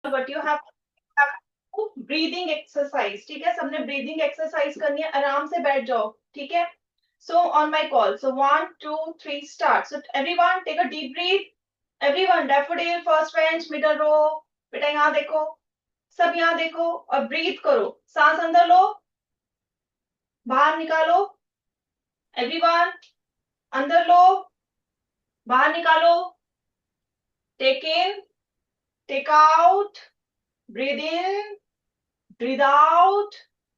But you have breathing exercise, ठीक है? सबने ब्रीदिंग एक्सरसाइज करनी है, आराम से बैठ जाओ, ठीक है? So on my call, so 1 2 3 start. So everyone take a deep breath. Everyone, Daffodil first bench middle row. बेटा यहाँ देखो, सब यहाँ देखो और ब्रीथ करो. सांस अंदर लो, बाहर निकालो. एवरीवन, अंदर लो, बाहर निकालो. Take in, take out, breathe in, breathe out,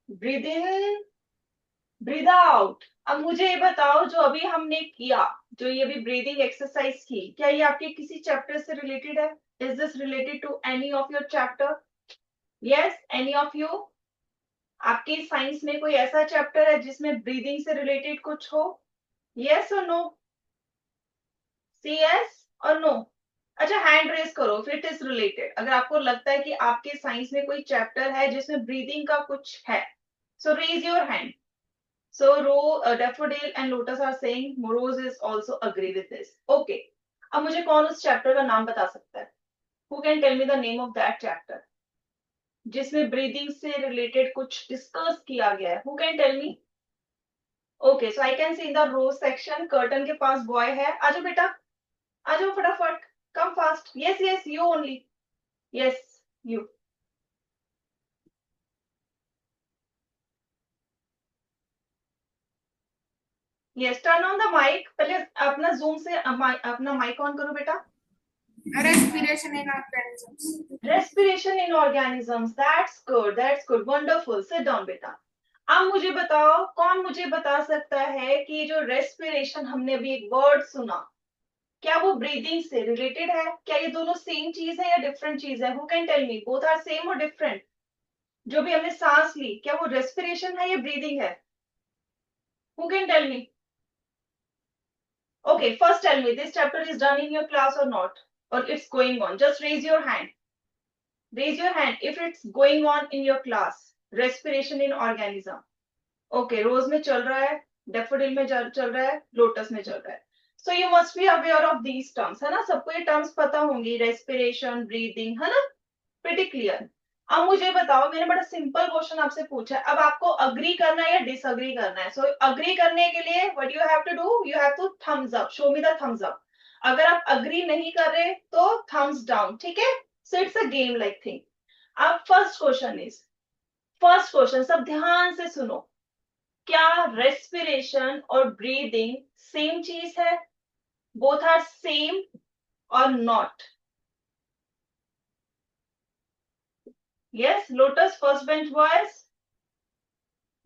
breathe in, breathe out. अब मुझे ये बताओ, जो अभी हमने किया, जो ये भी ब्रीदिंग एक्सरसाइज की, क्या ये आपके किसी चैप्टर से रिलेटेड है? Is this related to any of your chapter? Yes, any of you? आपके साइंस में कोई ऐसा चैप्टर है जिसमें ब्रीदिंग से रिलेटेड कुछ हो? यस और नो? सी यस और नो. अच्छा, हैंड रेस करो फिर इट इज रिलेटेड, अगर आपको लगता है कि आपके साइंस में कोई चैप्टर है जिसमें ब्रीदिंग का कुछ है. So raise your hand. So Daffodil and Lotus are saying Rose is also agree with this. Okay. अब मुझे कौन उस चैप्टर का नाम बता सकता है? Who can tell me the name of that chapter? जिसमें ब्रीदिंग से रिलेटेड कुछ डिस्कस किया गया है. Who can tell me? Okay, so I can see in the row section, curtain के पास बॉय है. आजो बेटा, आजो फटाफट. Come fast. Yes, yes, you only. Yes, you. Yes, turn on the mic. पहले अपना जूम से अपना माइक ऑन करो बेटा. Respiration in organisms. Respiration in organisms. That's good. That's good. Wonderful. Sit down, बेटा. अब मुझे बताओ, कौन मुझे बता सकता है कि जो रेस्पिरेशन हमने अभी एक वर्ड सुना, क्या वो ब्रीदिंग से रिलेटेड है? क्या ये दोनों सेम चीज है या डिफरेंट चीज है? Who can tell me both are same और डिफरेंट? जो भी हमने सांस ली, क्या वो रेस्पिरेशन है या ब्रीदिंग है? Who can tell me? Okay, first tell me, this chapter is done in your class और नॉट, और it's going on. Just raise your hand. Raise your hand if it's going on in your class. Respiration in organism. Okay, रोज में चल रहा है, daffodil में चल रहा है, लोटस में चल रहा है. So you must be aware of these terms, है ना? सबको ये terms पता होंगी, respiration, breathing, है ना? Pretty clear. अब मुझे बताओ, मैंने बड़ा सिंपल क्वेश्चन आपसे पूछा है, अब आपको अग्री करना है या डिसअग्री करना है? सो अग्री करने के लिए what you have to do, you have to thumbs up, show me the thumbs up. अगर आप अग्री नहीं कर रहे तो थम्स डाउन, ठीक है? So it's a game like thing. अब फर्स्ट क्वेश्चन सब ध्यान से सुनो. क्या रेस्पिरेशन और ब्रीदिंग सेम चीज है? Both are same or not? Yes, lotus first bench boys,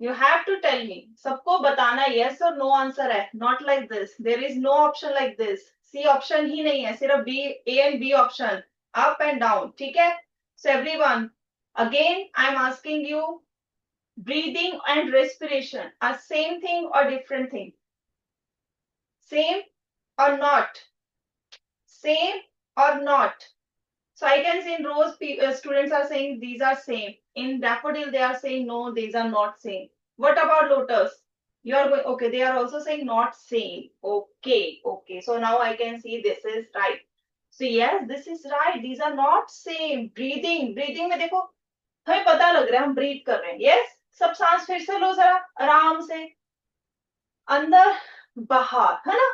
you have to tell me. सबको बताना यस और नो आंसर है, not like this. There is no option like this. C option ही नहीं है, सिर्फ B, A and B option, up and down, ठीक है? So everyone, again I am asking you, breathing and respiration are same thing or different thing? Same or not? Same or not? So I can see in rows students are saying these are same. In daffodil they are saying no, these are not same. What about lotus? You are going, okay, they are also saying not same. Okay, okay. So now I can see this is right. So yes, this is right. These are not same. Breathing में देखो, हमें पता लग रहा है हम breathe कर रहे हैं. यस, सब सांस फिर से लो जरा आराम से, अंदर बाहर, है ना?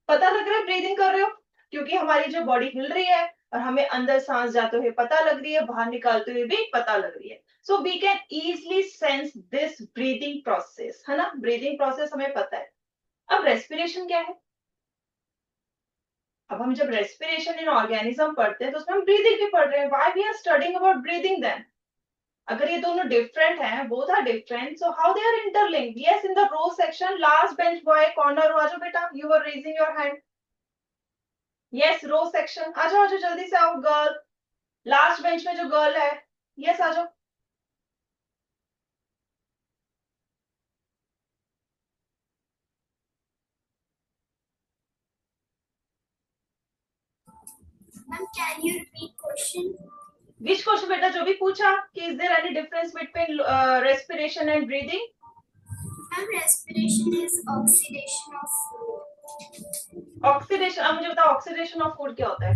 पता लग रहा है ब्रीदिंग कर रहे हो, क्योंकि हमारी जो बॉडी हिल रही है और हमें अंदर सांस जाते हुए पता लग रही है, बाहर निकालते हुए भी पता लग रही है. So we can easily sense this breathing process, है ना? ब्रीदिंग प्रोसेस हमें पता है. अब रेस्पिरेशन क्या है? अब हम जब रेस्पिरेशन इन ऑर्गेनिज्म पढ़ते हैं तो उसमें हम ब्रीदिंग भी पढ़ रहे हैं. Why we are studying about breathing then? अगर ये दोनों डिफरेंट हैं, both are different, so how they are interlinked? Yes, in the row section, last bench boy, corner row, आजो बेटा, you were raising your hand. Yes, row section, आजो आजो जल्दी से आओ. गर्ल, लास्ट बेंच में जो गर्ल है, यस आजो. Ma'am, can you repeat question? Which question बेटा? जो भी पूछा कि is there any difference between respiration and breathing? Ma'am, respiration is oxidation of food. Oxidation. अब मुझे बताओ, ऑक्सीडेशन ऑफ फूड क्या होता है?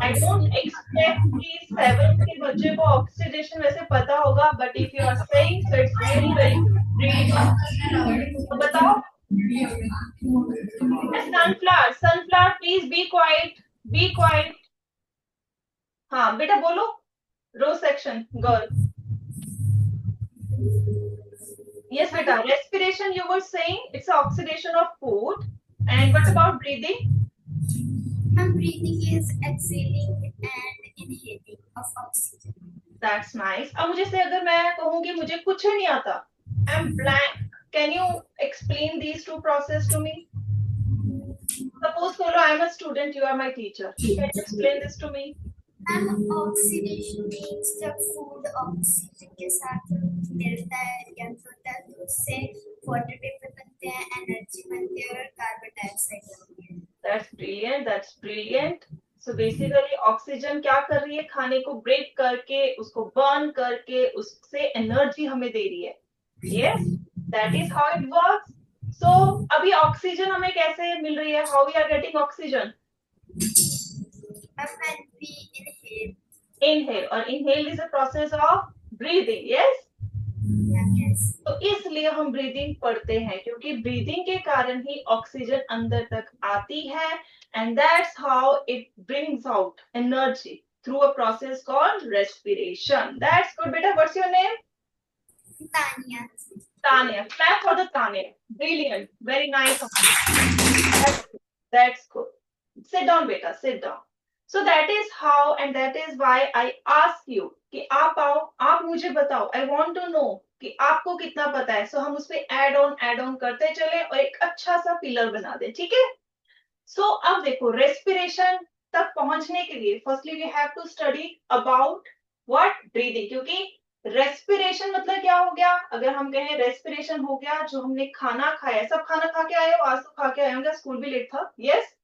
आई डोंट एक्सपेक्ट कि 7th के बच्चे को ऑक्सीडेशन वैसे पता होगा, but if you are saying so it's really very good, really good. तो बताओ, sunflower, sunflower please be quiet, be quiet. हाँ बेटा बोलो, row section girl. Yes, beta. Respiration, you were saying it's oxidation of food. And what about breathing? Ma'am, breathing is exhaling and inhaling of oxygen. That's nice. अब मुझे से अगर मैं कहूँगी मुझे कुछ नहीं आता, I'm blank. Can you explain these two process to me? Suppose बोलो I am a student, you are my teacher. Can you explain this to me? Ma'am, oxidation means जब फूड ऑक्सीजन के साथ मिलता है या होता है तो उससे वाटर वेपर बनते हैं, एनर्जी बनती है और कार्बन डाइऑक्साइड बनती है। That's brilliant. That's brilliant. So basically oxygen क्या कर रही है, खाने को ब्रेक करके उसको बर्न करके उससे एनर्जी हमें दे रही है। Yes, that is how it works. So अभी ऑक्सीजन हमें कैसे मिल रही है? How we are getting oxygen? When we inhale. Inhale, और inhale is a process of breathing. Yes. Yes. तो इसलिए हम ब्रीदिंग पढ़ते हैं क्योंकि ब्रीदिंग के कारण ही ऑक्सीजन अंदर तक आती है, and that's how it brings out energy through a process called respiration. That's good बेटा। What's your name? Tanya. Tanya. Clap for the Tanya. Brilliant. Very nice. That's good. Sit down, beta. Sit down. So that is how, and that is why I ask you कि आप आओ, आप मुझे बताओ। I want to know कि आपको कितना पता है। So हम उस पे add on करते चले और एक अच्छा सा पिलर बना दे, ठीक है? So अब देखो, रेस्पिरेशन तक पहुंचने के लिए firstly we have to study about what breathing, क्योंकि रेस्पिरेशन मतलब क्या हो गया? अगर हम कहें रेस्पिरेशन हो गया जो हमने खाना खाया। सब खाना खा के आए हो? आज तो खा के आए होंगे, स्कूल भी लेट था। यस,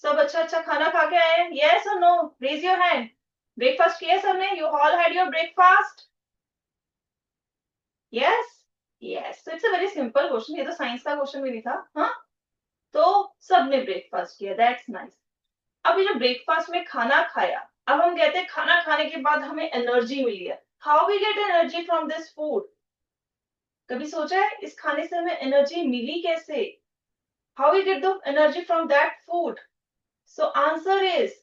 सब अच्छा अच्छा खाना खा के आए हैं? यस और no? Raise your hand. Breakfast किया सबने? You all had your breakfast? Yes, yes. It's a very simple question, ये तो साइंस का क्वेश्चन भी नहीं था। हाँ, तो सबने ब्रेकफास्ट किया, दैट्स नाइस। अब ये जो ब्रेकफास्ट में खाना खाया, अब हम कहते हैं खाना खाने के बाद हमें एनर्जी मिली है। How we get energy from this food? कभी सोचा है इस खाने से हमें एनर्जी मिली कैसे? How we get the energy from that food? So answer is,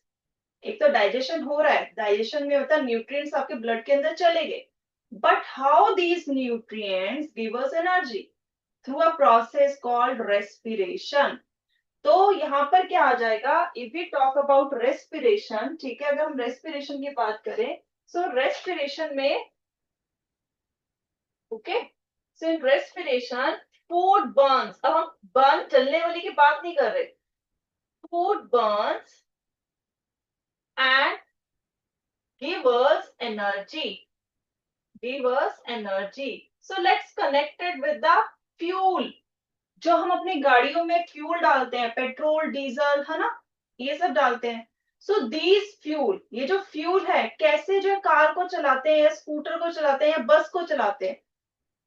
एक तो डाइजेशन हो रहा है, डाइजेशन में होता है न्यूट्रिएंट्स आपके ब्लड के अंदर चले गए, but how these nutrients give us energy? Through a process called respiration. तो यहाँ पर क्या आ जाएगा? If we talk about respiration, ठीक है, अगर हम रेस्पिरेशन की बात करें, सो रेस्पिरेशन में, okay, so in respiration food burns. अब हम बर्न जलने वाली की बात नहीं कर रहे, food Burns and give us energy, give us energy. So let's connect it with the fuel. जो हम अपनी गाड़ियों में फ्यूल डालते हैं, पेट्रोल, डीजल, है ना, ये सब डालते हैं। सो दीज फ्यूल, ये जो फ्यूल है, कैसे जो कार को चलाते हैं या स्कूटर को चलाते हैं या बस को चलाते हैं,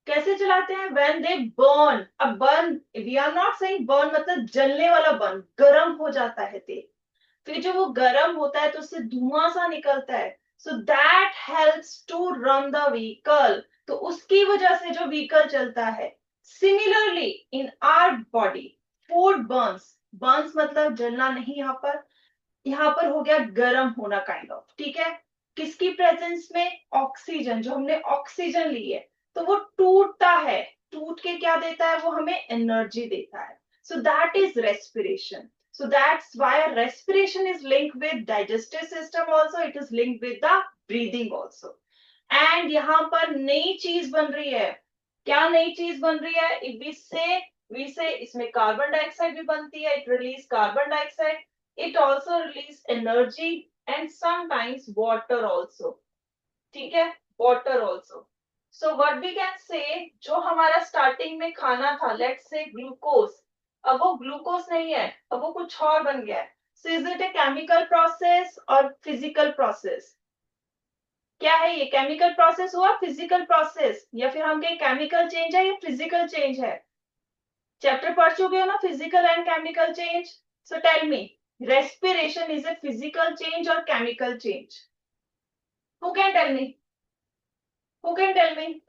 कैसे चलाते हैं? When they burn. अब burn, we are not saying burn मतलब जलने वाला बर्न, गर्म हो जाता है तेल, फिर जो वो गर्म होता है तो उससे धुआं सा निकलता है, so that helps to run the vehicle. तो उसकी वजह से जो व्हीकल चलता है। Similarly in our body food burns, burns मतलब जलना नहीं, यहाँ पर हो गया गर्म होना काइंड ऑफ, ठीक है। किसकी प्रेजेंस में? ऑक्सीजन, जो हमने ऑक्सीजन ली है तो वो टूटता है, टूट के क्या देता है? वो हमें एनर्जी देता है। So that is respiration. So that's why respiration is linked with digestive system also. It is linked with the breathing also. And यहाँ पर नई चीज बन रही है। क्या नई चीज बन रही है? If we say इसमें कार्बन डाइऑक्साइड भी बनती है, it release carbon dioxide, it also release energy and sometimes water also. ठीक है, water also. So what we can say, जो हमारा स्टार्टिंग में खाना था, let's say ग्लूकोज, अब वो ग्लूकोज नहीं है, अब वो कुछ और बन गया है। So is it a chemical process और फिजिकल प्रोसेस? क्या है ये? केमिकल प्रोसेस हुआ, फिजिकल प्रोसेस, या फिर हम कहें केमिकल चेंज है या फिजिकल चेंज है? चैप्टर पढ़ चुके हो ना, physical and chemical change. So tell me, respiration is a physical change or chemical change? Who can tell me? Who can tell me?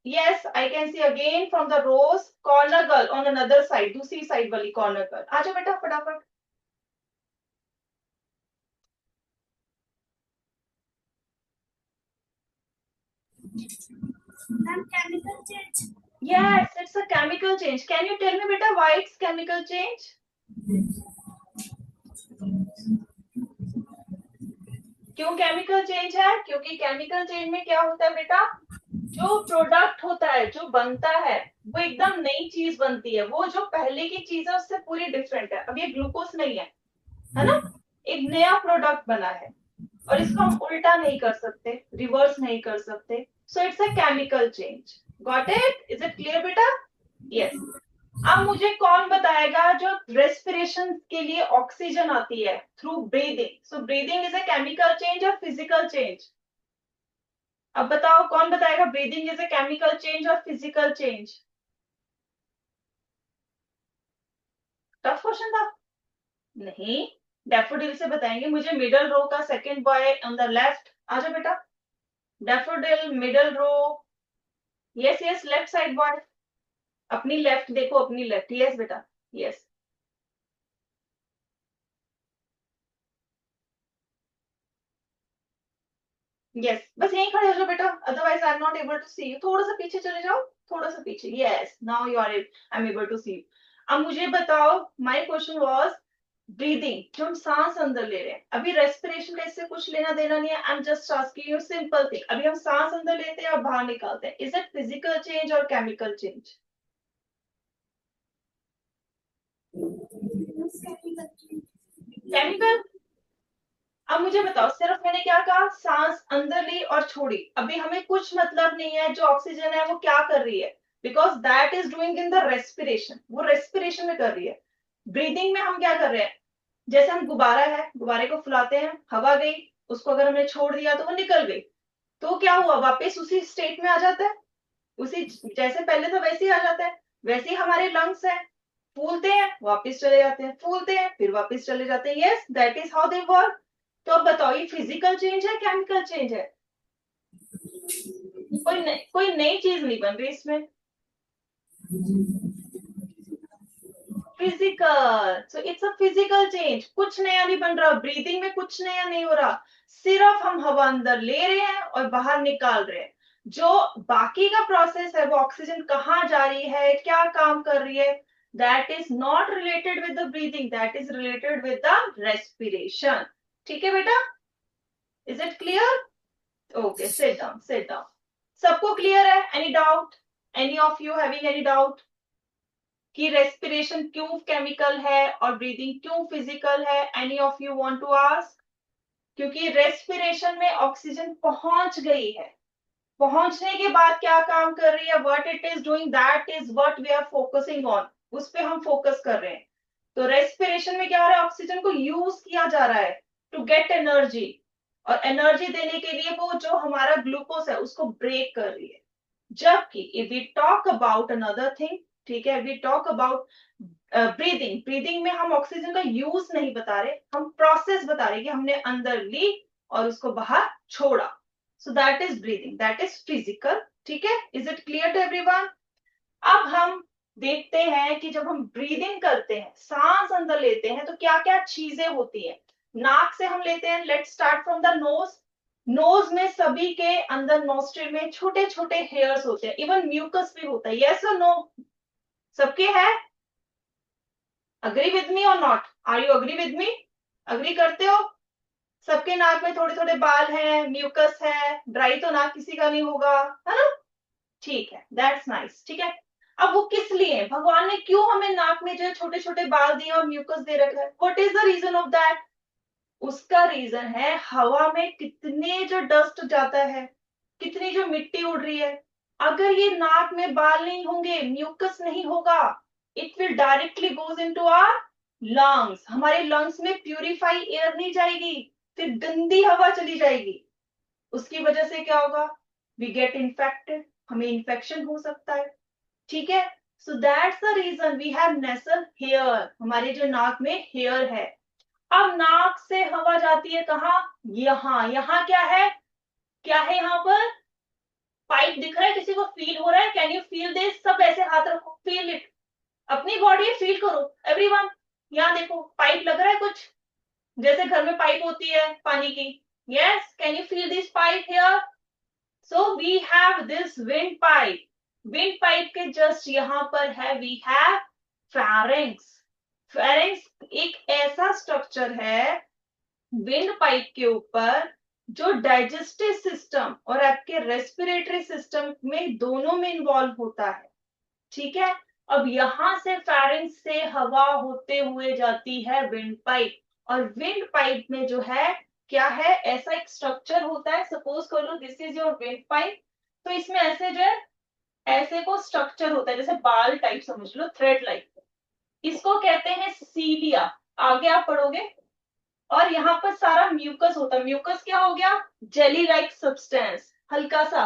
Yes, I can see again from the rows. Corner girl on another side. दूसरी side वाली corner girl. आजा बेटा फटाफट. Ma'am, chemical change. Yes, it's a chemical change. Can you tell me beta why it's chemical change? क्यों chemical change है? क्योंकि chemical change में क्या होता है बेटा, जो प्रोडक्ट होता है, जो बनता है, वो एकदम नई चीज बनती है. वो जो पहले की चीज है उससे पूरी डिफरेंट है. अब ये ग्लूकोज नहीं है ना, एक नया प्रोडक्ट बना है और इसको हम उल्टा नहीं कर सकते, रिवर्स नहीं कर सकते. So it's a chemical change. Got it? Is it clear बेटा? यस. अब मुझे कौन बताएगा जो रेस्पिरेशन के लिए ऑक्सीजन आती है through breathing. So breathing is a chemical change और फिजिकल चेंज. अब बताओ कौन बताएगा breathing is a chemical change और फिजिकल चेंज? टफ क्वेश्चन था नहीं. डैफोडिल से बताएंगे. मुझे मिडल रो का second boy on the left. आजा बेटा. Daffodil middle row. Yes yes left side boy. अपनी लेफ्ट देखो, अपनी लेफ्ट. यस बेटा. यस. यस बस यहीं खड़े हो जाओ बेटा, otherwise I am not able to see you. थोड़ा सा पीछे चले जाओ, थोड़ा सा पीछे. Yes now you are I am able to see you. अब मुझे बताओ, माय क्वेश्चन वाज ब्रीदिंग, जो हम सांस अंदर ले रहे हैं. अभी रेस्पिरेशन का इससे कुछ लेना देना नहीं है. I am just asking you simple thing. अभी हम सांस अंदर लेते हैं और बाहर निकालते हैं. इज इट फिजिकल चेंज और chemical change? Chemical change. Chemical. अब मुझे बताओ, सिर्फ मैंने क्या कहा, सांस अंदर ली और छोड़ी. अभी हमें कुछ मतलब नहीं है जो ऑक्सीजन है वो क्या कर रही है, because that is doing in the respiration. वो रेस्पिरेशन में कर रही है. ब्रीदिंग में हम क्या कर रहे हैं, जैसे हम गुब्बारा है, गुब्बारे को फुलाते हैं, हवा गई, उसको अगर हमने छोड़ दिया तो वो निकल गई. तो क्या हुआ, वापस उसी स्टेट में आ जाता है. उसी जैसे पहले था वैसे ही आ जाता है. वैसे ही हमारे लंग्स है, फूलते हैं वापस चले जाते हैं, फूलते हैं फिर वापस चले जाते हैं. Yes that is how they work. तो अब बताओ ये फिजिकल चेंज है केमिकल चेंज है? कोई नई चीज नहीं बन रही इसमें. Physical. So it's a physical change. कुछ नया नहीं बन रहा. ब्रीदिंग में कुछ नया नहीं हो रहा. सिर्फ हम हवा अंदर ले रहे हैं और बाहर निकाल रहे हैं. जो बाकी का प्रोसेस है, वो ऑक्सीजन कहाँ जा रही है, क्या काम कर रही है, that is not related with the breathing, that is related with the respiration. ठीक है बेटा? Is it clear? Okay sit down, sit down. सबको क्लियर है? Any doubt? Any of you having any doubt कि रेस्पिरेशन क्यों chemical है और breathing क्यों फिजिकल है? Any of you want to ask? क्योंकि रेस्पिरेशन में ऑक्सीजन पहुंच गई है. पहुंचने के बाद क्या काम कर रही है, what it is doing, that is what we are focusing on. उस पे हम फोकस कर रहे हैं. तो रेस्पिरेशन में क्या हो रहा है, ऑक्सीजन को यूज किया जा रहा है टू गेट एनर्जी. और एनर्जी देने के लिए वो जो हमारा ग्लूकोज है उसको ब्रेक कर रही है. जबकि if we talk about another thing, ठीक है, we talk about breathing. Breathing में हम ऑक्सीजन का यूज नहीं बता रहे, हम प्रोसेस बता रहे कि हमने अंदर ली और उसको बाहर छोड़ा. So that is breathing, that is physical. ठीक है? Is it clear to everyone? अब हम देखते हैं कि जब हम ब्रीदिंग करते हैं, सांस अंदर लेते हैं, तो क्या क्या चीजें होती हैं. नाक से हम लेते हैं. Let's start from the nose. Nose में सभी के अंदर नोस्ट्रिल में छोटे छोटे हेयर्स होते हैं. इवन म्यूकस भी होता है. यस और नो? सबके है? अग्री विद मी और not? Are you agree with me? Agree करते हो? सबके नाक में थोड़े थोड़े बाल हैं, म्यूकस है. ड्राई तो नाक किसी का नहीं होगा, है ना? ठीक है, दैट्स नाइस. ठीक है. अब वो किस लिए, भगवान ने क्यों हमें नाक में जो है छोटे छोटे बाल दिए और म्यूकस दे रखा है? What is the reason of that? उसका रीजन है हवा में कितने जो डस्ट जाता है, कितनी जो मिट्टी उड़ रही है. अगर ये नाक में बाल नहीं होंगे, म्यूकस नहीं होगा, it will directly goes into our lungs. हमारे लंग्स में प्यूरिफाई एयर नहीं जाएगी, फिर गंदी हवा चली जाएगी. उसकी वजह से क्या होगा, वी गेट इन्फेक्टेड, हमें इन्फेक्शन हो सकता है. ठीक है? So that's the reason we have nasal hair. हमारे जो नाक में हेयर है. अब नाक से हवा जाती है कहाँ, यहाँ, यहाँ क्या है, क्या है यहाँ पर, पाइप दिख रहा है किसी को, फील हो रहा है, कैन यू फील दिस, सब ऐसे हाथ रखो, फील इट, अपनी बॉडी फील करो एवरीवन, यहाँ देखो पाइप लग रहा है कुछ, जैसे घर में पाइप होती है पानी की, yes, can you feel this pipe here, so we have this wind pipe, wind pipe के जस्ट यहाँ पर है वी हैव फेरिंग्स, फेरिंग्स एक ऐसा स्ट्रक्चर है विंड पाइप के ऊपर जो डाइजेस्टिव सिस्टम और आपके रेस्पिरेटरी सिस्टम में दोनों में इन्वॉल्व होता है, ठीक है। अब यहां से फेरिंग्स से हवा होते हुए जाती है विंड पाइप, और विंड पाइप में जो है क्या है, ऐसा एक स्ट्रक्चर होता है, सपोज कर लो this is your windpipe, तो इसमें ऐसे जो है ऐसे को स्ट्रक्चर होता है, जैसे बाल टाइप समझ लो, थ्रेड लाइक, इसको कहते हैं सीलिया, आगे आप पढ़ोगे, और यहाँ पर सारा म्यूकस होता है, म्यूकस क्या हो गया, जेली लाइक सब्सटेंस, हल्का सा,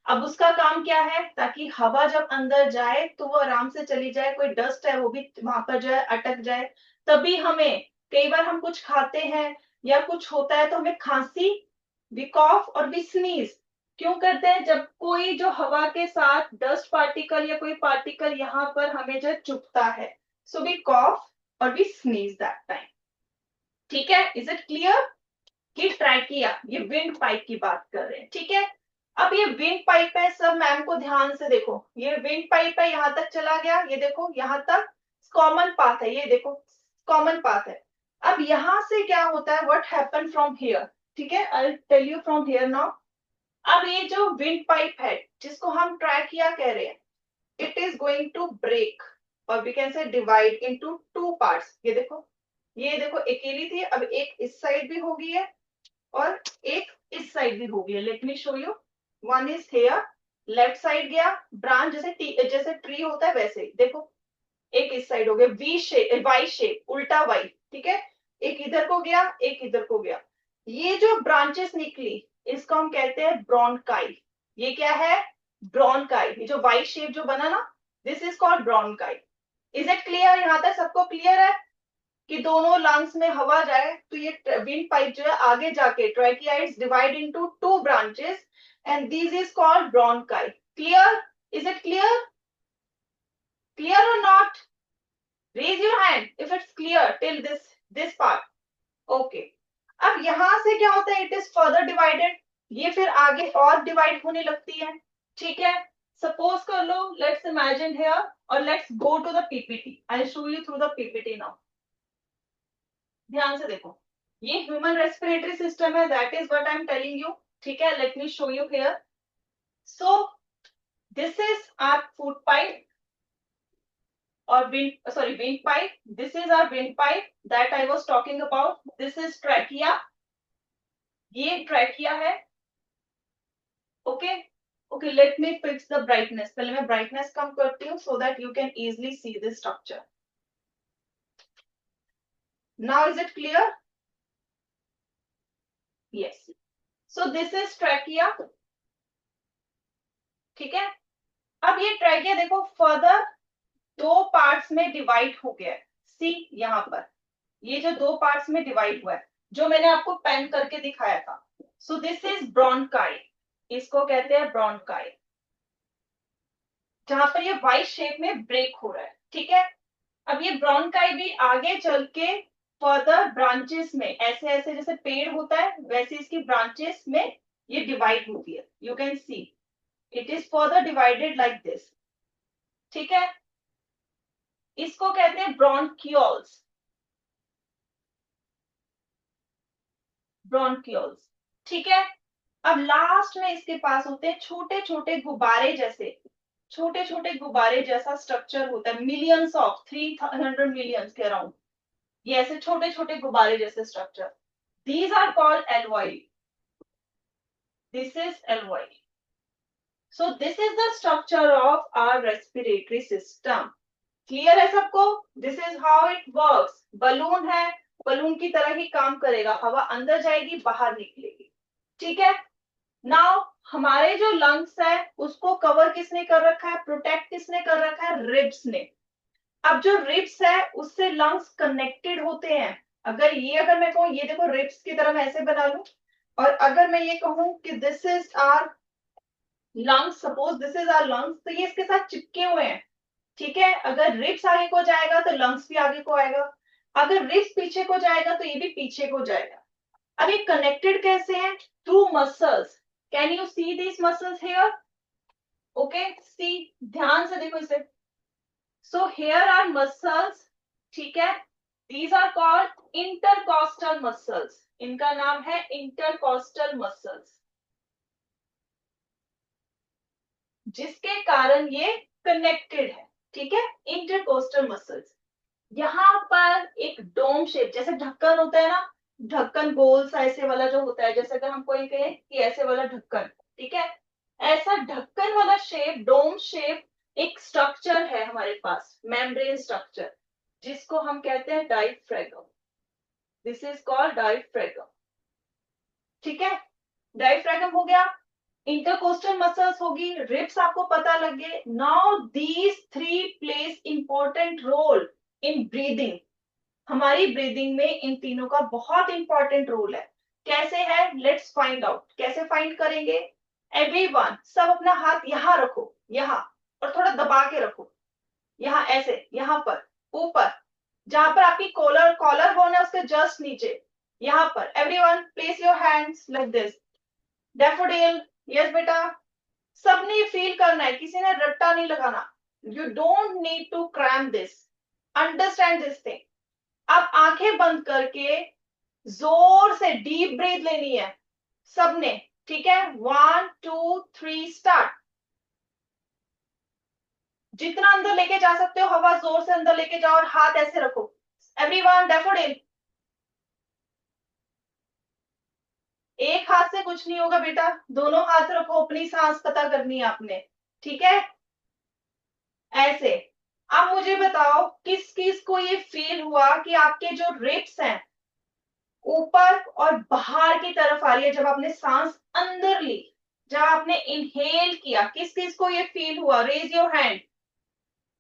अब उसका काम क्या है, ताकि हवा जब अंदर जाए तो वो आराम से चली जाए, कोई डस्ट है वो भी वहां पर जो है अटक जाए, तभी हमें कई बार हम कुछ खाते हैं या कुछ होता है तो हमें खांसी, वी कॉफ और वी स्नीज, क्यों करते हैं, जब कोई जो हवा के साथ डस्ट पार्टिकल या कोई पार्टिकल यहाँ पर हमें जो चुभता है, सो वी कॉफ और वी स्नीज दैट टाइम, ठीक है, इज इट क्लियर, कि ट्रैकिया, ये विंड पाइप की बात कर रहे हैं, ठीक है। अब ये विंड पाइप है, सब मैम को ध्यान से देखो, ये विंड पाइप है, यहां तक चला गया, ये देखो यहां तक कॉमन पाथ है, ये देखो कॉमन पाथ है। अब यहां से क्या होता है, व्हाट हैपन फ्रॉम हियर, ठीक है, I tell you from here now. अब ये जो विंड पाइप है जिसको हम ट्रैकिया कह रहे हैं, it is going to break, और we can say divide into two parts, ये देखो अकेली थी, अब एक इस साइड भी हो गई है और एक इस साइड भी हो गई है, let me show you, one is here, left side गया ब्रांच, जैसे ट्री होता है वैसे ही देखो, एक इस साइड हो गया वी शेप, वाई शेप, उल्टा वाई, ठीक है, एक इधर को गया एक इधर को गया, ये जो ब्रांचेस निकली इसको हम कहते हैं ब्रोंकाई, ये क्या है, ब्रोंकाई, ये जो वाई शेप जो बना ना, this is called bronchi, is it clear, यहाँ तक सबको क्लियर है कि दोनों लंग्स में हवा जाए तो ये विंड पाइप जो है आगे जाके tracheids divide into two branches and this is called bronchi, clear, is it clear, clear or not, raise your hand if it's clear till this part, okay. अब यहां से क्या होता है, इट इज फर्दर डिवाइडेड, ये फिर आगे और डिवाइड होने लगती है, ठीक है, सपोज कर लो, लेट्स इमेजिन हियर, और let's go to the PPT, I show you through the PPT now, ध्यान से देखो, ये ह्यूमन रेस्पिरेटरी सिस्टम है, that is what I am telling you, ठीक है, let me show you here, so this is our food pipe और wind pipe, this is our wind pipe that I was talking about, this is trachea, ये trachea है, okay, okay, let me fix the brightness, पहले मैं brightness कम करती हूँ so that you can easily see this structure, now is it clear, yes, so this is trachea, ठीक है। अब ये ट्रैकिया देखो फर्दर दो पार्ट्स में डिवाइड हो गया है, सी यहाँ पर ये जो दो पार्ट्स में डिवाइड हुआ है जो मैंने आपको पेन करके दिखाया था, सो दिस इज ब्रोंकाई, इसको कहते हैं ब्रोंकाई, जहां पर ये वाई शेप में ब्रेक हो रहा है, ठीक है। अब ये ब्रोंकाई भी आगे चल के फर्दर ब्रांचेस में, ऐसे ऐसे जैसे पेड़ होता है वैसे इसकी ब्रांचेस में ये डिवाइड होती है, you can see it is further divided like this, ठीक है, इसको कहते हैं ब्रोंकियोल्स, ब्रोंकियोल्स, ठीक है। अब लास्ट में इसके पास होते हैं छोटे छोटे गुब्बारे जैसे, छोटे छोटे गुब्बारे जैसा स्ट्रक्चर होता है, मिलियंस ऑफ 300 मिलियंस के अराउंड, ये ऐसे छोटे छोटे गुब्बारे जैसे structure, these are called alveoli, this is alveoli, so this is the structure of our respiratory system, clear है सबको, this is how it works, balloon है, बलून की तरह ही काम करेगा, हवा अंदर जाएगी बाहर निकलेगी, ठीक है। नाउ हमारे जो लंग्स है उसको कवर किसने कर रखा है, प्रोटेक्ट किसने कर रखा है, रिब्स ने, अब जो रिब्स है उससे लंग्स कनेक्टेड होते हैं, अगर मैं कहूँ ये देखो रिब्स की तरह मैं ऐसे बना लूं, और अगर मैं ये कहूँ कि this is our lungs, suppose this is our lungs, तो ये इसके साथ चिपके हुए हैं। ठीक है, अगर रिब्स आगे को जाएगा तो लंग्स भी आगे को आएगा, अगर रिब्स पीछे को जाएगा तो ये भी पीछे को जाएगा। अब ये कनेक्टेड कैसे हैं? Through muscles. Can you see these muscles here? Okay, see, ध्यान से देखो इसे। सो हियर आर मसल्स, ठीक है, these are called intercostal muscles, इनका नाम है इंटरकॉस्टल मसल्स, जिसके कारण ये कनेक्टेड है। ठीक है, इंटरकोस्टल मसल्स। यहाँ पर एक डोम शेप, जैसे ढक्कन होता है ना, ढक्कन गोल सा ऐसे वाला जो होता है, जैसे अगर हम कोई कहें कि ऐसे वाला ढक्कन, ठीक है, ऐसा ढक्कन वाला शेप, डोम शेप एक स्ट्रक्चर है हमारे पास, मेम्ब्रेन स्ट्रक्चर, जिसको हम कहते हैं diaphragm. This is called diaphragm. ठीक है, डायफ्रागम हो गया, इंटरकोस्टल मसल्स होगी, रिब्स आपको पता लग गए। Now these three place important role in breathing. हमारी ब्रीदिंग में इन तीनों का बहुत इंपॉर्टेंट रोल है। कैसे है, लेट्स फाइंड आउट। कैसे फाइंड करेंगे? एवरीवन, सब अपना हाथ यहाँ रखो, यहाँ, और थोड़ा दबा के रखो, यहाँ ऐसे, यहाँ पर ऊपर, जहां पर आपकी कॉलर कॉलर बोन है उसके जस्ट नीचे, यहाँ पर। Everyone place your hands like this. Daffodil, yes बेटा, सबने फील करना है, किसी ने रट्टा नहीं लगाना। You don't need to cram this, understand this thing. अब आंखें बंद करके जोर से डीप ब्रीथ लेनी है सबने। ठीक है, 1 2 3 स्टार्ट। जितना अंदर लेके जा सकते हो हवा जोर से अंदर लेके जाओ, और हाथ ऐसे रखो। Everyone, daffodil. एक हाथ से कुछ नहीं होगा बेटा, दोनों हाथ रखो, अपनी सांस पता करनी है आपने। ठीक है, ऐसे। अब मुझे बताओ किस किस को ये फील हुआ कि आपके जो रिब्स हैं ऊपर और बाहर की तरफ आ रही है जब आपने सांस अंदर ली, जब आपने इनहेल किया, किस किस को ये फील हुआ? Raise your hand,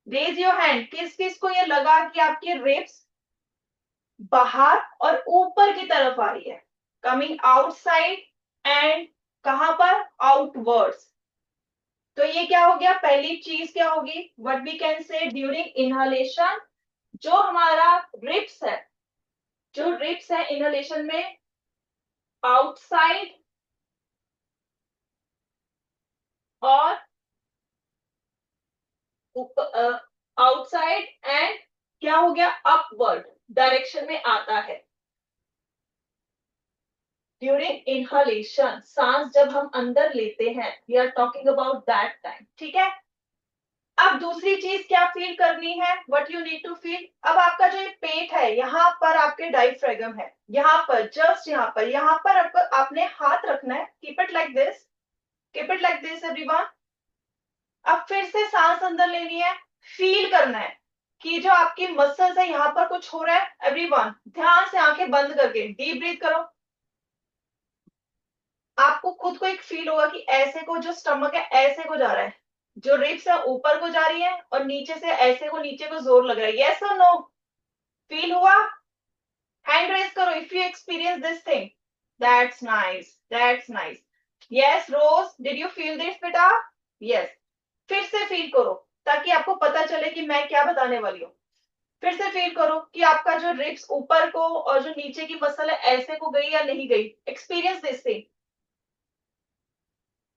raise your hand. किस किस को ये लगा कि आपके रिब्स बाहर और ऊपर की तरफ आ रही है, कमिंग आउटसाइड एंड कहां पर? आउटवर्ड्स। तो ये क्या हो गया? पहली चीज क्या होगी? What we can say during inhalation, जो हमारा रिप्स है, जो रिप्स है इनहालेशन में आउटसाइड और आउटसाइड एंड क्या हो गया? अपवर्ड डायरेक्शन में आता है ड्यूरिंग इनहालेशन। सांस जब हम अंदर लेते हैं, we are talking about that time. ठीक है, अब दूसरी चीज क्या फील करनी है? What you need to feel. अब आपका जो ये पेट है, यहाँ पर आपके डायफ्रागम है, यहाँ पर, जस्ट यहाँ पर, यहाँ पर आपको आपने हाथ रखना है। Keep it like this, keep it like this everyone. अब फिर से सांस अंदर लेनी है, फील करना है कि जो आपकी मसल्स है यहाँ पर कुछ हो रहा है। एवरीवन ध्यान से आंखें बंद करके डीप ब्रीथ करो। आपको खुद को एक फील होगा कि ऐसे को, जो स्टमक है ऐसे को जा रहा है, जो रिब्स है ऊपर को जा रही है, और नीचे से ऐसे को, नीचे को जोर लग रहा है। यस और नो? फील हुआ? हैंड रेज करो if you experience this thing. That's nice, that's nice. Yes Rose, did you feel this बेटा? यस। फिर से फील करो ताकि आपको पता चले कि मैं क्या बताने वाली हूँ। फिर से फील करो कि आपका जो रिब्स ऊपर को और जो नीचे की मसल है ऐसे को गई या नहीं गई। Experience this thing.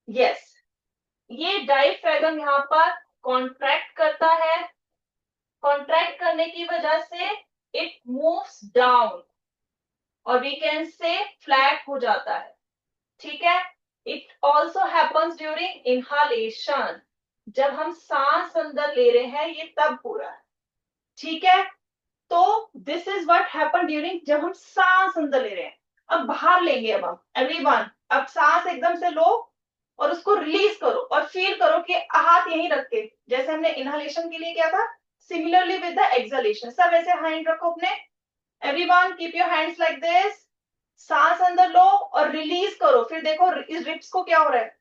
यस, ये डायफ्रागम यहाँ पर कॉन्ट्रैक्ट करता है, कॉन्ट्रैक्ट करने की वजह से इट मूव्स डाउन, और वी कैन से फ्लैट हो जाता है। ठीक है, इट ऑल्सो हैपन्स ड्यूरिंग इनहालेशन, जब हम सांस अंदर ले रहे हैं ये तब हो रहा है। ठीक है, तो this is what happen during, जब हम सांस अंदर ले रहे हैं। अब बाहर लेंगे, अब हम एवरीवन, अब सांस एकदम से लो और उसको रिलीज करो, और फील करो कि हाथ यहीं रख के, जैसे हमने इनहालेशन के लिए किया था, सिमिलरली विद द एक्सलेशन। सब ऐसे हैंड रखो अपने। Everyone keep your hands like this. सांस अंदर लो और रिलीज करो, फिर देखो इस रिप्स को क्या हो रहा है।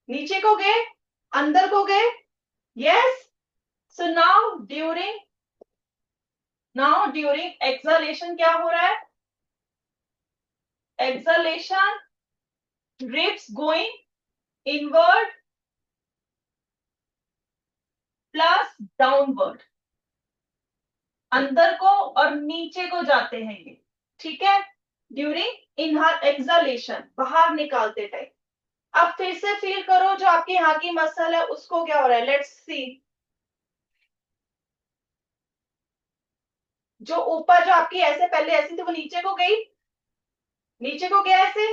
नीचे को गए, अंदर को गए। Yes. So now during now during acceleration क्या हो रहा है? Acceleration, ribs going inward plus downward, अंदर को और नीचे को जाते हैं ये, ठीक है, ड्यूरिंग इनहाल एक्सलेशन, बाहर निकालते टाइम। अब फिर से फील करो जो आपके यहाँ की मसल है उसको क्या हो रहा है, लेट्स सी। जो ऊपर जो आपकी ऐसे पहले ऐसी थी वो नीचे को गई, नीचे को गया ऐसे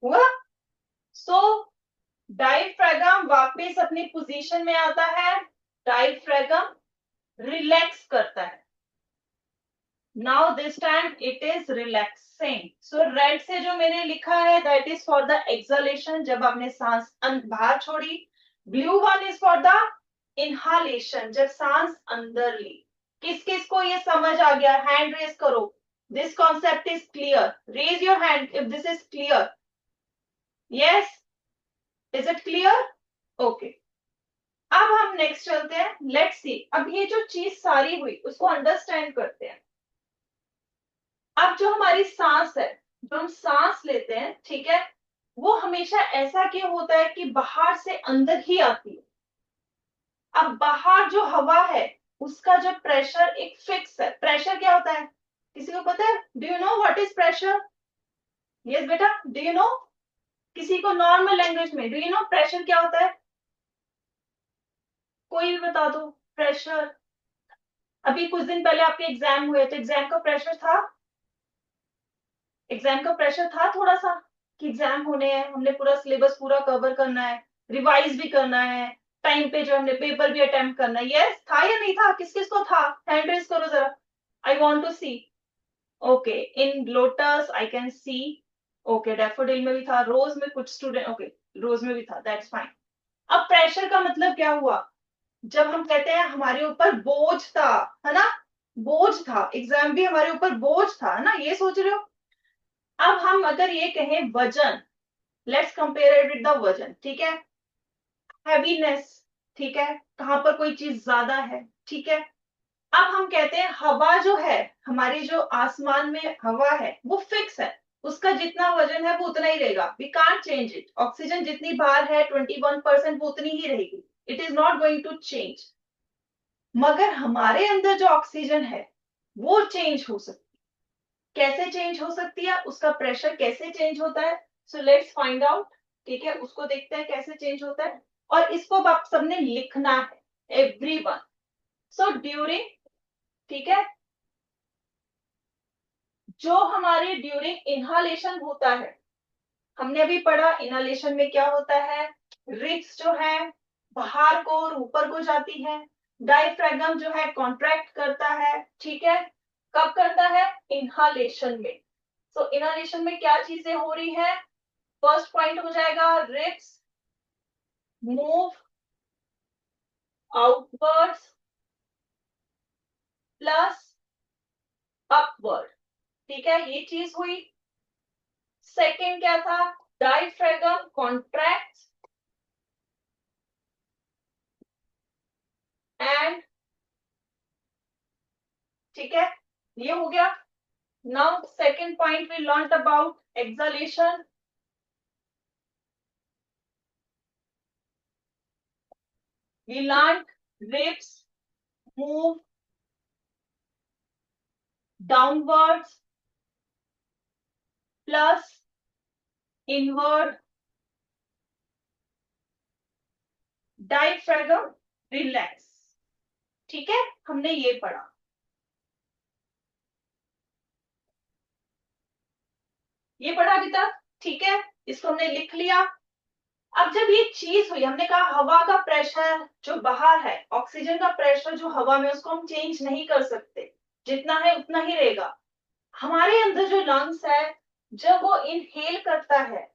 हुआ। सो डायफ्रागम वापस अपनी पोजीशन में आता है, डायफ्रागम रिलैक्स करता है। Now this time it is relaxing. So red से जो मैंने लिखा है that is for the exhalation, जब आपने सांस बाहर छोड़ी। Blue one is for the inhalation, जब सांस अंदर ली। किस किस को ये समझ आ गया, हैंड रेज करो। This concept is clear, raise your hand if this is clear. Yes, is it clear? Okay, अब हम नेक्स्ट चलते हैं, लेट्स सी। अब ये जो चीज सारी हुई उसको अंडरस्टैंड करते हैं। अब जो हमारी सांस है, जो हम सांस लेते हैं, ठीक है, वो हमेशा ऐसा क्यों होता है कि बाहर से अंदर ही आती है। अब बाहर जो हवा है उसका जो प्रेशर एक फिक्स है। प्रेशर क्या होता है, किसी को पता है? Do you know what is pressure? Yes बेटा, डू यू नो? किसी को नॉर्मल लैंग्वेज में डू यू नो प्रेशर क्या होता है? कोई भी बता दो प्रेशर। अभी कुछ दिन पहले आपके एग्जाम हुए तो एग्जाम का प्रेशर था, एग्जाम का प्रेशर था थोड़ा सा कि एग्जाम होने हैं, हमने पूरा सिलेबस पूरा कवर करना है, रिवाइज भी करना है, टाइम पे जो हमने पेपर भी अटेम्प्ट करना है। यस, था या नहीं था? किस किस को था? हैंड रेज करो जरा, I want to see. Okay, in Lotus I can see. Okay, Daffodil में भी था, रोज में कुछ स्टूडेंट, ओके, रोज में भी था, दैट्स फाइन। अब प्रेशर का मतलब क्या हुआ? जब हम कहते हैं हमारे ऊपर बोझ था, है ना, बोझ था, एग्जाम भी हमारे ऊपर बोझ था, है ना, ये सोच रहे हो। अब हम अगर ये कहें वजन, let's compare it with the वजन, ठीक है, हैवीनेस, ठीक है, कहां पर कोई चीज ज्यादा है, ठीक है। अब हम कहते हैं हवा जो है, हमारी जो आसमान में हवा है वो फिक्स है, उसका जितना वजन है वो उतना ही रहेगा, we can't change it. Oxygen जितनी बार है 21% वो उतनी ही रहेगी, it is not going to change. मगर हमारे अंदर जो ऑक्सीजन है वो चेंज हो सकती है। कैसे चेंज हो सकती है, उसका प्रेशर कैसे चेंज होता है? सो लेट्स फाइंड आउट, ठीक है, उसको देखते हैं कैसे चेंज होता है। और इसको आप सबने लिखना है, एवरीवन। सो ड्यूरिंग, ठीक है, जो हमारे ड्यूरिंग इनहालेशन होता है, हमने अभी पढ़ा इनहालेशन में क्या होता है, रिब्स जो है बाहर को और ऊपर को जाती है, डायफ्रागम जो है कॉन्ट्रैक्ट करता है, ठीक है, कब करता है? इनहालेशन में। सो इनहालेशन में क्या चीजें हो रही है? फर्स्ट पॉइंट हो जाएगा, ribs move outwards plus upward, ठीक है, ये चीज हुई। सेकेंड क्या था? डायफ्रागम कॉन्ट्रैक्ट एंड, ठीक है, ये हो गया। Now second point we learn about exhalation. We learn ribs move downwards plus inward, diaphragm relax, ठीक है, हमने ये पढ़ा। ये पढ़ा अभी तक, ठीक है, इसको हमने लिख लिया। अब जब ये चीज हुई, हमने कहा हवा का प्रेशर जो बाहर है, ऑक्सीजन का प्रेशर जो हवा में, उसको हम चेंज नहीं कर सकते, जितना है उतना ही रहेगा। हमारे अंदर जो लंग्स है, जब वो इनहेल करता है,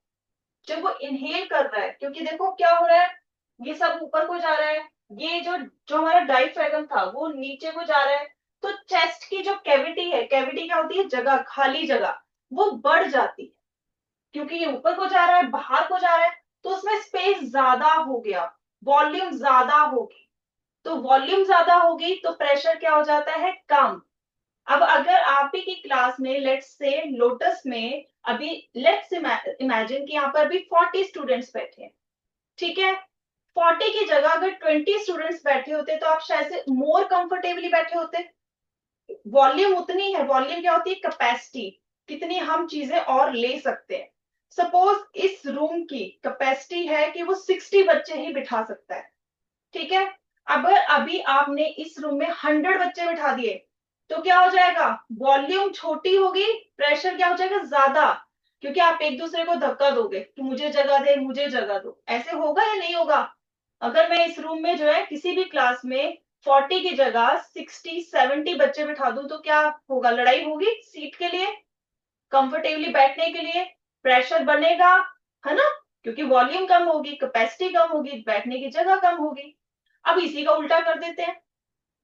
जब वो इनहेल कर रहा है, क्योंकि देखो क्या हो रहा है, ये सब ऊपर को जा रहा है, ये जो जो हमारा डायफ्रागम था वो नीचे को जा रहा है, तो चेस्ट की जो कैविटी है, कैविटी क्या होती है? जगह, खाली जगह, वो बढ़ जाती है, क्योंकि ये ऊपर को जा रहा है, बाहर को जा रहा है, तो उसमें स्पेस ज्यादा हो गया, वॉल्यूम ज्यादा होगी। तो वॉल्यूम ज्यादा होगी तो प्रेशर क्या हो जाता है, कम। अब अगर आप ही की क्लास में लेट्स से लोटस में अभी लेट्स इमेजिन कि यहाँ पर अभी 40 स्टूडेंट्स बैठे हैं, ठीक है। 40 की जगह अगर 20 स्टूडेंट्स बैठे होते तो आप शायद से मोर कंफर्टेबली बैठे होते। वॉल्यूम उतनी है, वॉल्यूम क्या होती है, कैपेसिटी, कितनी हम चीजें और ले सकते हैं। सपोज इस रूम की कैपेसिटी है कि वो 60 बच्चे ही बिठा सकता है, ठीक है। अब अभी आपने इस रूम में 100 बच्चे बिठा दिए तो क्या हो जाएगा, वॉल्यूम छोटी होगी, प्रेशर क्या हो जाएगा, ज्यादा। क्योंकि आप एक दूसरे को धक्का दोगे कि मुझे जगह दे, मुझे जगह दो, ऐसे होगा या नहीं होगा। अगर मैं इस रूम में जो है किसी भी क्लास में 40 की जगह 60-70 बच्चे बिठा दूं तो क्या होगा, लड़ाई होगी सीट के लिए, कंफर्टेबली बैठने के लिए, प्रेशर बनेगा, है ना। क्योंकि वॉल्यूम कम होगी, कैपेसिटी कम होगी, बैठने की जगह कम होगी। अब इसी का उल्टा कर देते हैं।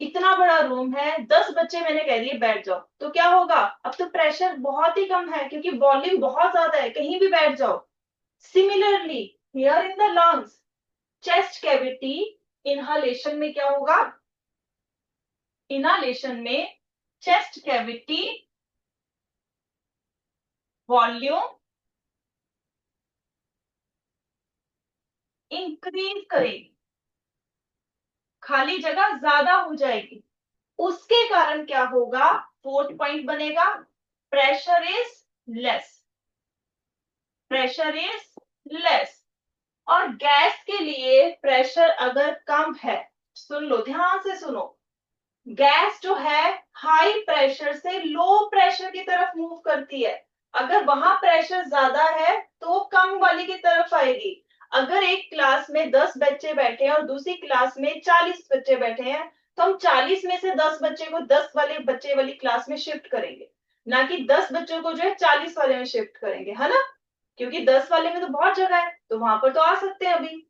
इतना बड़ा रूम है, 10 बच्चे मैंने कह दिए बैठ जाओ तो क्या होगा, अब तो प्रेशर बहुत ही कम है क्योंकि वॉल्यूम बहुत ज्यादा है, कहीं भी बैठ जाओ। Similarly here in the lungs, chest cavity, inhalation में क्या होगा, इनहालेशन में चेस्ट कैविटी वॉल्यूम इंक्रीज करेगी, खाली जगह ज्यादा हो जाएगी। उसके कारण क्या होगा, फोर्थ पॉइंट बनेगा, pressure is less, pressure is less. और गैस के लिए प्रेशर अगर कम है, सुन लो ध्यान से सुनो, गैस जो है हाई प्रेशर से लो प्रेशर की तरफ मूव करती है। अगर वहां प्रेशर ज्यादा है तो वो कम वाली की तरफ आएगी। अगर एक क्लास में 10 बच्चे बैठे हैं और दूसरी क्लास में 40 बच्चे बैठे हैं तो हम 40 में से 10 बच्चे को 10 वाले बच्चे वाली क्लास में शिफ्ट करेंगे, ना कि 10 बच्चों को जो है 40 वाले में शिफ्ट करेंगे, है ना। क्योंकि 10 वाले में तो बहुत जगह है तो वहां पर तो आ सकते हैं अभी।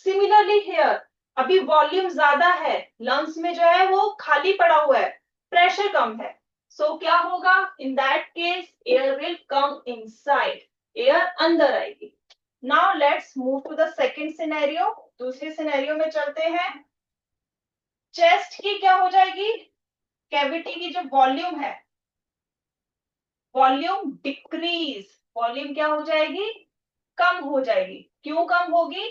सिमिलरली हेयर, अभी वॉल्यूम ज्यादा है, लंग्स में जो है वो खाली पड़ा हुआ है, प्रेशर कम है। सो क्या होगा, in that case air will come inside, air अंदर आएगी। Now let's move to the second scenario, दूसरे सिनेरियो में चलते हैं। चेस्ट की क्या हो जाएगी, कैविटी की जो वॉल्यूम है, वॉल्यूम डिक्रीज, वॉल्यूम क्या हो जाएगी, कम हो जाएगी। क्यों कम होगी,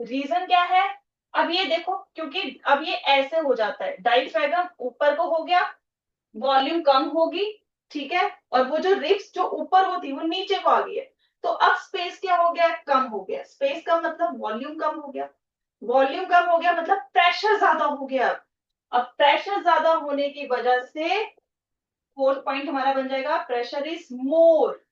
रीजन क्या है। अब ये देखो, क्योंकि अब ये ऐसे हो जाता है, डायफ्रागम ऊपर को हो गया, वॉल्यूम कम होगी, ठीक है। और वो जो रिब्स जो ऊपर होती वो नीचे को आ गई है, तो अब स्पेस क्या हो गया, कम हो गया। स्पेस का मतलब वॉल्यूम कम हो गया, वॉल्यूम कम हो गया मतलब प्रेशर ज्यादा हो गया। अब प्रेशर ज्यादा होने की वजह से फोर्थ पॉइंट हमारा बन जाएगा, प्रेशर इज मोर।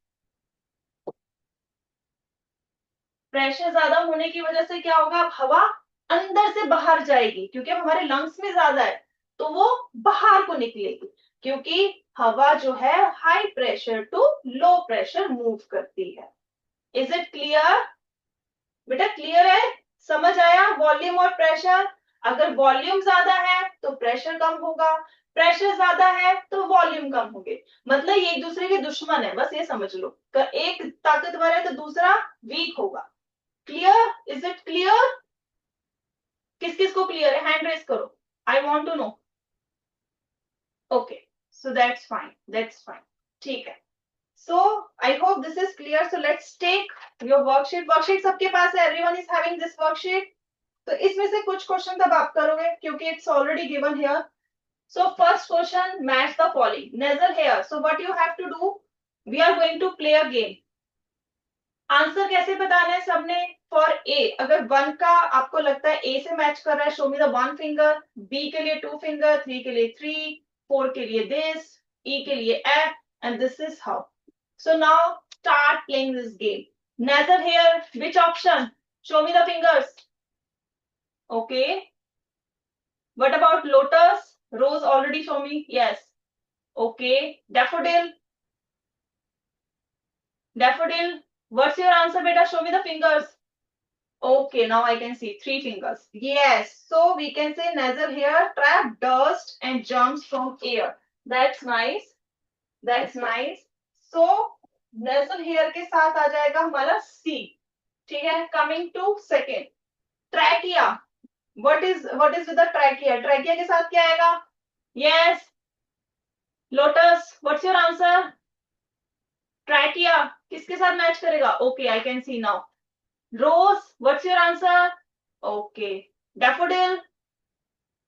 प्रेशर ज्यादा होने की वजह से क्या होगा, अब हवा अंदर से बाहर जाएगी, क्योंकि अब हमारे लंग्स में ज्यादा है तो वो बाहर को निकलेगी। क्योंकि हवा जो है high pressure to low pressure move करती है। इज इट क्लियर, बेटा क्लियर है, समझ आया वॉल्यूम और प्रेशर। अगर वॉल्यूम ज्यादा है तो प्रेशर कम होगा, प्रेशर ज्यादा है तो वॉल्यूम कम होंगे। मतलब ये एक दूसरे के दुश्मन है, बस ये समझ लो, एक ताकतवर है तो दूसरा वीक होगा। क्लियर, इज इट क्लियर, किस किस को क्लियर है, हैंड रेस करो, I want to know. Okay, so that's fine, that's fine, ठीक है। So I hope this is clear. So let's take your worksheet, worksheet सबके पास है, everyone is having this worksheet. तो इसमें से कुछ क्वेश्चन तब आप करोगे क्योंकि it's already given here. So first question, match the following, nasal hair. So what you have to do, we are going to play a game. Answer कैसे बताना है सबने, फॉर ए अगर 1 का आपको लगता है ए से मैच कर रहा है, show me the 1 finger, B के लिए 2 फिंगर, 3 के लिए 3, 4 के लिए दिस, ई के लिए F, and this is how. So now start playing this game. Nether hair, which option, show me the fingers. Okay, what about lotus, rose already show me, yes. Okay, daffodil, daffodil, what's your answer बेटा, show me the fingers. Okay, now I can see 3 fingers. Yes, so we can say nasal hair trap dust and jumps from air. That's nice. That's nice. So nasal hair के साथ आ जाएगा हमारा C. ठीक है, coming to second. Trachea. what is with the trachea? Trachea के साथ क्या आएगा? Yes. Lotus, what's your answer? Trachea किसके साथ मैच करेगा? Okay, I can see now. Rose, what's your answer? Okay. Daffodil.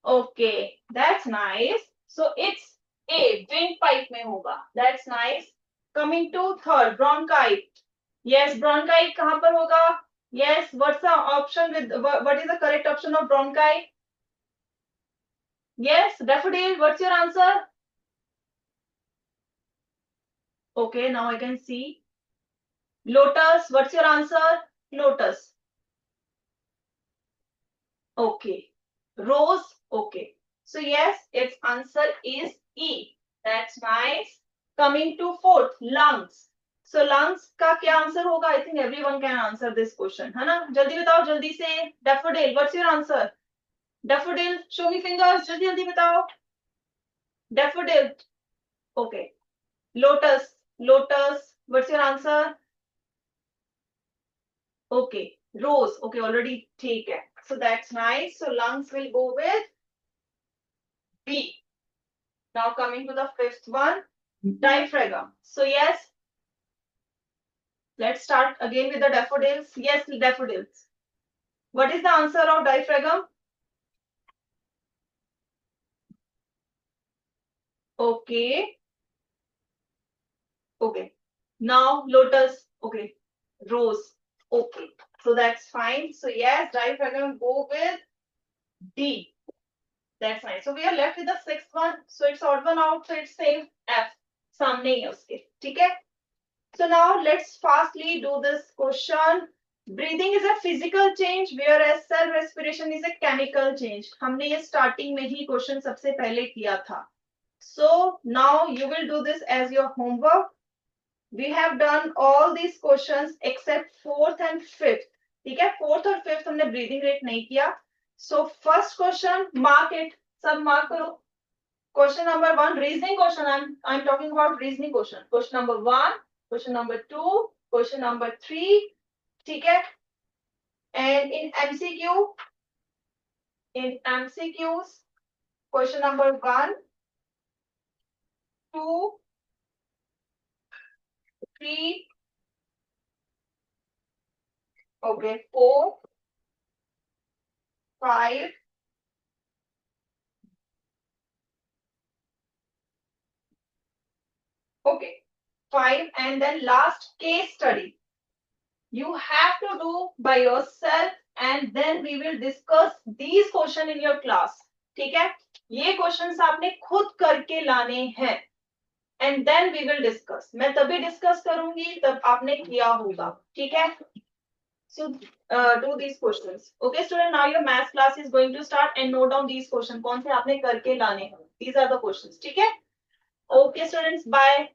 Okay, that's nice. So it's A, windpipe में होगा. That's nice. Coming to third, bronchi. Yes, bronchi कहाँ पर होगा? Yes, what's the option with what is the correct option of bronchi? Yes, daffodil, what's your answer? Okay, now I can see. Lotus, what's your answer? Lotus. Okay. Rose, okay. So yes, its answer is E. That's nice. Coming to fourth, lungs. So lungs का क्या answer होगा? I think everyone can answer this question, है ना? जल्दी बताओ, जल्दी से. Daffodil, what's your answer? Daffodil, show me fingers. जल्दी जल्दी बताओ. Daffodil. Okay. Lotus, lotus. What's your answer? Okay. Rose. Okay, already ठीक है. So that's nice. So lungs will go with B. Now coming to the fifth one, diaphragm. So yes, let's start again with the daffodils. Yes, daffodils. What is the answer of diaphragm? Okay. Okay. Now lotus. Okay. Rose. Okay. So that's fine. So yes, diaphragm go with D. That's fine. So we are left with the sixth one. So it's odd one out. So it's same F. सामने ही है उसके. ठीक है? So now let's fastly do this question. Breathing is a physical change, whereas cell respiration is a chemical change. हमने ये starting में ही question सबसे पहले किया था. So now you will do this as your homework. We have done all these questions except fourth and fifth. ठीक है? Fourth और fifth हमने breathing rate नहीं किया. So first question, mark it. सब mark करो. Question number one, reasoning question. I'm talking about reasoning question. Question number one, question number two, question number three. ठीक है? And in MCQs, question number one, two, three, okay, 4, 5, okay, 5, and then last case study. You have to do by yourself, and then we will discuss these question in your class. ठीक है? ये questions आपने खुद करके लाने हैं. And then we will discuss. मैं तभी discuss करूंगी तब आपने किया होगा. ठीक है? So do these questions. Okay, student. Now your math class is going to start and note down these questions. कौन से आपने करके लाने हैं? These are the questions. ठीक है? Okay, students. Bye.